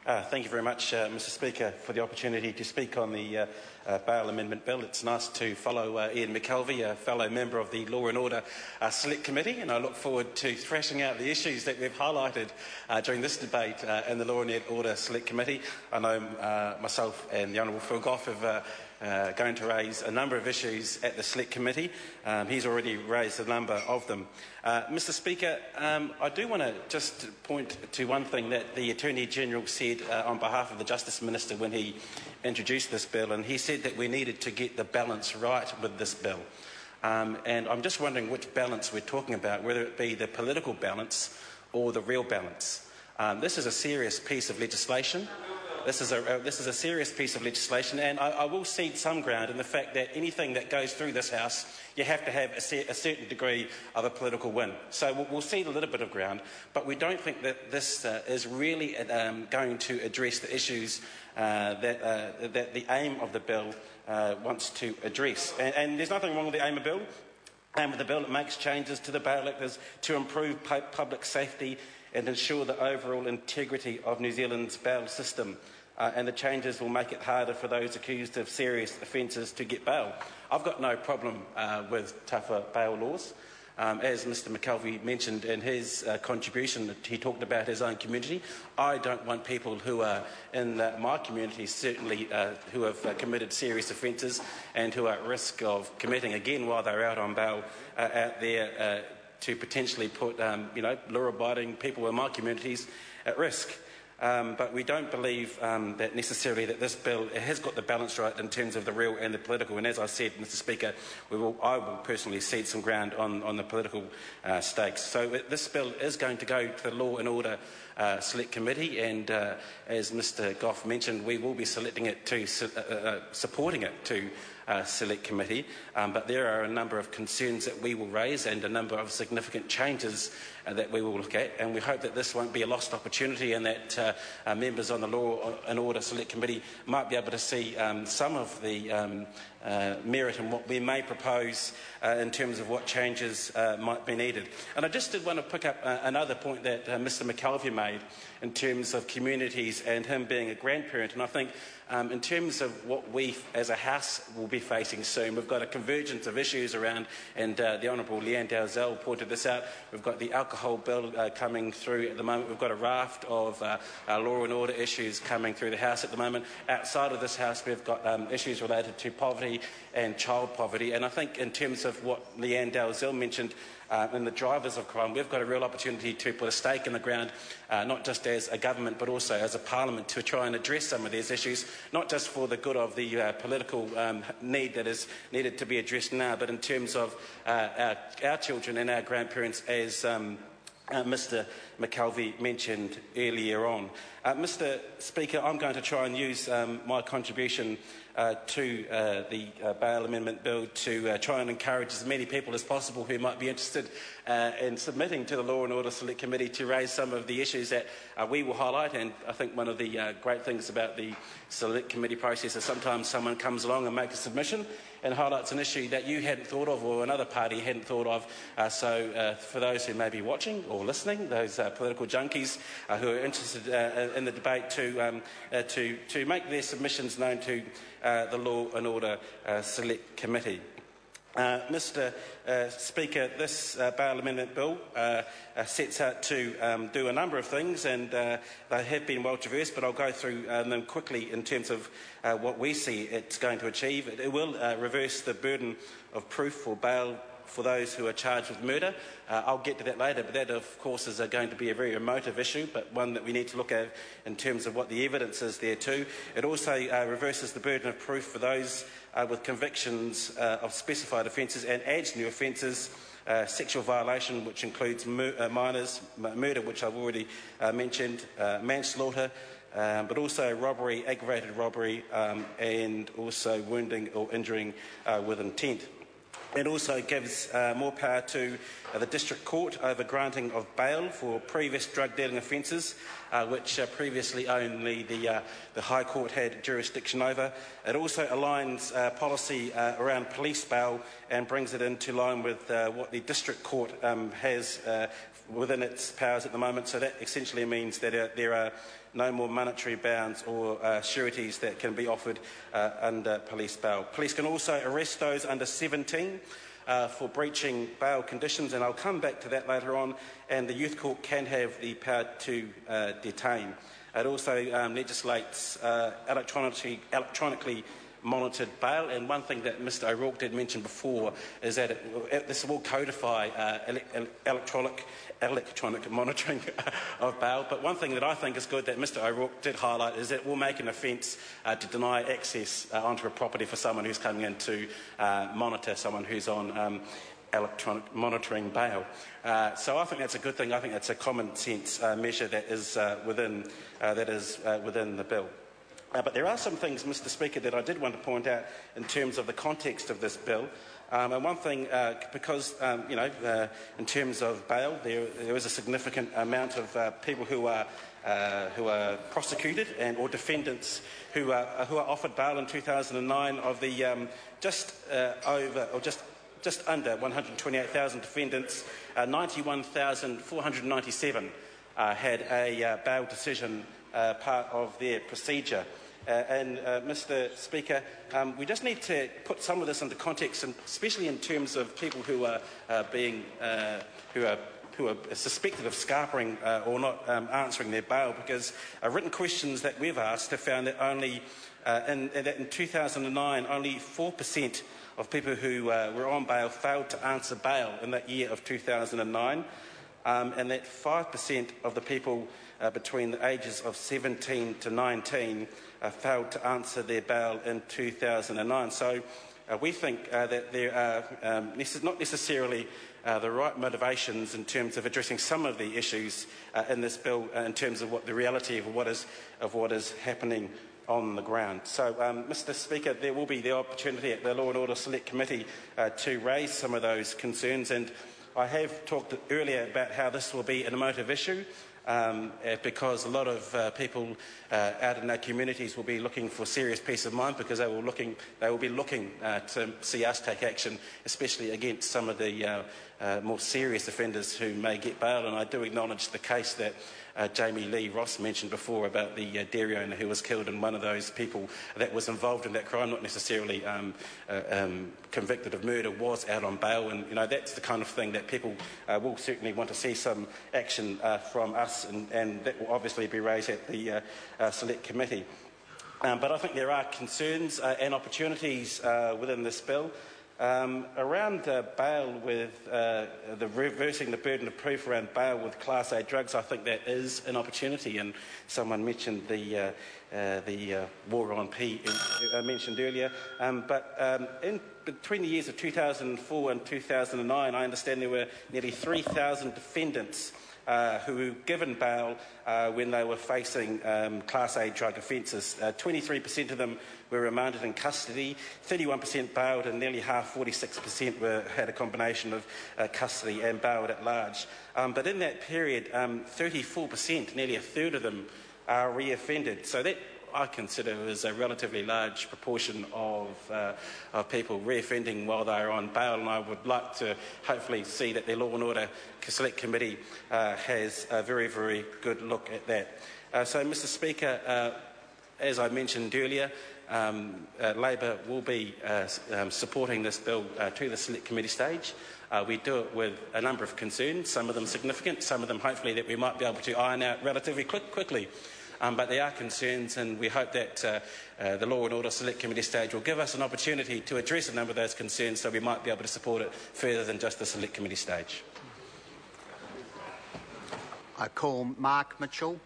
Thank you very much, Mr Speaker, for the opportunity to speak on the Bail Amendment Bill. It's nice to follow Ian McKelvey, a fellow member of the Law and Order Select Committee, and I look forward to thrashing out the issues that we've highlighted during this debate in the Law and Order Select Committee. I know myself and the Honourable Phil Goff have going to raise a number of issues at the Select Committee. He's already raised a number of them. Mr Speaker, I do want to just point to one thing that the Attorney-General said on behalf of the Justice Minister when he introduced this bill, and he said that we needed to get the balance right with this bill. And I'm just wondering which balance we're talking about, whether it be the political balance or the real balance. This is a serious piece of legislation. This is a serious piece of legislation, and I will cede some ground in the fact that anything that goes through this House, you have to have a certain degree of a political win. So we'll cede a little bit of ground, but we don't think that this is really going to address the issues that the aim of the bill wants to address. And there's nothing wrong with the aim of the bill. With the bill, it makes changes to the Bail Act to improve public safety and ensure the overall integrity of New Zealand's bail system. And the changes will make it harder for those accused of serious offences to get bail. I've got no problem with tougher bail laws. As Mr McKelvey mentioned in his contribution, he talked about his own community. I don't want people who are in my community, certainly who have committed serious offences and who are at risk of committing again while they're out on bail out there to potentially put law-abiding people in my communities at risk. But we don't believe that necessarily that this bill has got the balance right in terms of the real and the political. And as I said, Mr Speaker, I will personally cede some ground on the political stakes. So this bill is going to go to the Law and Order Select Committee, and as Mr Goff mentioned, we will be supporting it to Select Committee, but there are a number of concerns that we will raise and a number of significant changes that we will look at, and we hope that this won't be a lost opportunity and that members on the Law and Order Select Committee might be able to see some of the merit in what we may propose in terms of what changes might be needed. And I just did want to pick up another point that Mr McKelvey made in terms of communities and him being a grandparent, and I think in terms of what we as a House will be facing soon, we've got a convergence of issues around, and the Honourable Leanne Dalzell pointed this out. We've got the alcohol bill coming through at the moment. We've got a raft of law and order issues coming through the House at the moment. Outside of this House, we've got issues related to poverty and child poverty. And I think in terms of what Leanne Dalzell mentioned, and the drivers of crime, we've got a real opportunity to put a stake in the ground, not just as a government but also as a parliament, to try and address some of these issues, not just for the good of the political need that is needed to be addressed now, but in terms of our children and our grandparents, as Mr McKelvey mentioned earlier on. Mr Speaker, I'm going to try and use my contribution to the Bail Amendment Bill to try and encourage as many people as possible who might be interested in submitting to the Law and Order Select Committee to raise some of the issues that we will highlight. And I think one of the great things about the Select Committee process is sometimes someone comes along and makes a submission and highlights an issue that you hadn't thought of or another party hadn't thought of. So for those who may be watching or listening, those political junkies who are interested in the debate to make their submissions known to the Law and Order Select Committee. Mr Speaker, this Bail Amendment Bill sets out to do a number of things, and they have been well traversed, but I'll go through them quickly in terms of what we see it's going to achieve. It will reverse the burden of proof for bail for those who are charged with murder. I'll get to that later, but that of course is going to be a very emotive issue, but one that we need to look at in terms of what the evidence is there too. It also reverses the burden of proof for those with convictions of specified offences and adds new offences, sexual violation, which includes minors, murder, which I've already mentioned, manslaughter, but also robbery, aggravated robbery, and also wounding or injuring with intent. It also gives more power to the District Court over granting of bail for previous drug dealing offences, which previously only the High Court had jurisdiction over. It also aligns policy around police bail and brings it into line with what the District Court has within its powers at the moment. So that essentially means that there are no more monetary bounds or sureties that can be offered under police bail. Police can also arrest those under 17 for breaching bail conditions, and I'll come back to that later on, and the Youth Court can have the power to detain. It also legislates electronically monitored bail, and one thing that Mr O'Rourke did mention before is that this will codify electronic monitoring of bail. But one thing that I think is good that Mr O'Rourke did highlight is that it will make an offence to deny access onto a property for someone who's coming in to monitor someone who's on electronic monitoring bail. So I think that's a good thing. I think that's a common sense measure that is within the bill. But there are some things, Mr Speaker, that I did want to point out in terms of the context of this bill. And one thing, because, in terms of bail, there is a significant amount of people who are prosecuted or defendants who are offered bail in 2009 of the just under 128,000 defendants, 91,497 had a bail decision part of their procedure. Mr Speaker, we just need to put some of this into context, and especially in terms of people who are suspected of scarpering or not answering their bail, because written questions that we've asked have found that only in 2009 only 4% of people who were on bail failed to answer bail in that year of 2009, and that 5% of the people between the ages of 17 to 19 failed to answer their bail in 2009. So we think that there are not necessarily the right motivations in terms of addressing some of the issues in this bill in terms of what the reality of what is happening on the ground. So, Mr Speaker, there will be the opportunity at the Law and Order Select Committee to raise some of those concerns, and I have talked earlier about how this will be an emotive issue. Because a lot of people out in our communities will be looking for serious peace of mind, because they will be looking to see us take action, especially against some of the more serious offenders who may get bail. And I do acknowledge the case that Jamie Lee Ross mentioned before about the dairy owner who was killed, and one of those people that was involved in that crime, not necessarily convicted of murder, was out on bail. And that's the kind of thing that people will certainly want to see some action from us, and that will obviously be raised at the Select Committee. But I think there are concerns and opportunities within this bill. Around bail with the reversing the burden of proof around bail with Class A drugs, I think that is an opportunity, and someone mentioned the war on P mentioned earlier. In between the years of 2004 and 2009, I understand there were nearly 3,000 defendants who were given bail when they were facing Class A drug offences. 23% of them were remanded in custody, 31% bailed, and nearly half, 46%, had a combination of custody and bailed at large. But in that period, 34%, nearly a third of them, are reoffended. So that, I consider, is a relatively large proportion of people reoffending while they are on bail, and I would like to hopefully see that the Law and Order Select Committee has a very, very good look at that. So, Mr Speaker, as I mentioned earlier, Labor will be supporting this bill to the Select Committee stage. We do it with a number of concerns, some of them significant, some of them hopefully that we might be able to iron out relatively quickly. But there are concerns, and we hope that the Law and Order Select Committee stage will give us an opportunity to address a number of those concerns, so we might be able to support it further than just the Select Committee stage. I call Mark Mitchell.